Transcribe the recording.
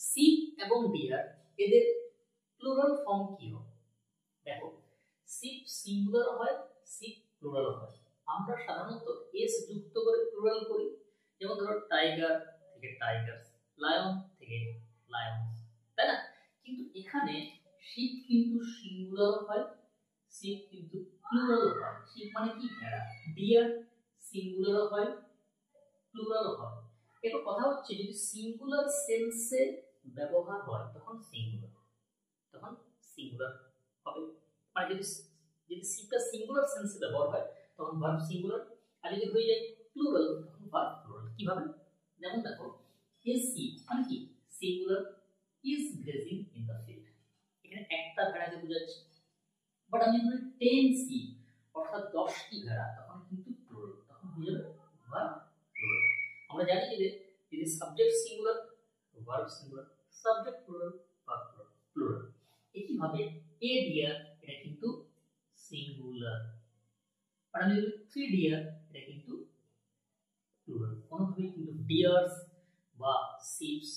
Sheep এবং deer এদের plural form কি হবে? দেখো, শিপ সিঙ্গুলার হয়, শিপ প্লুরাল হয়। আমরা সাধারণত এস যুক্ত করে প্লুরাল করি, যেমন ধরো টাইগার থেকে টাইগার্স, লায়ন থেকে লায়ন্স, তাই না? কিন্তু এখানে শিপ কিন্তু সিঙ্গুলার হয়, শিপ কিন্তু প্লুরাল হয়। শিপ মানে কি? ভেড়া। ডিয়ার সিঙ্গুলার হয়, প্লুরাল হয়। এবার কথা হচ্ছে যদি সিঙ্গুলার সেন্সে ব্যবহার হয় তখন সিঙ্গুলার হবে। মানে যদি শিপটা সিঙ্গুলার সেন্সে ব্যবহার হয় তখন ভার্ব সিঙ্গুলার, আর যদি হয়ে যায় প্লুরাল তখন ভার্ব প্লুরাল। কিভাবে? যেমন দেখো, এ শিপ মানে কি? Singular, is grazing in the field, এখানে একটা ভেড়াকে বোঝাচ্ছে। বাট আমি ধরি 10 শিপ অর্থাৎ 10টি ভেড়া, তখন কিন্তু প্লুরাল, তখন হয়ে যাবে ভার্ব প্লুরাল। আমরা জানি যে যদি subject singular verb singular, subject plural verb plural. একইভাবে এ ডিয়ার এটা কিন্তু সিঙ্গুলার, আর আমি যদি 3 ডিয়ার এটা কিন্তু প্লুরাল। কোনোভাবেই কিন্তু ডিয়ার্স বা শিপস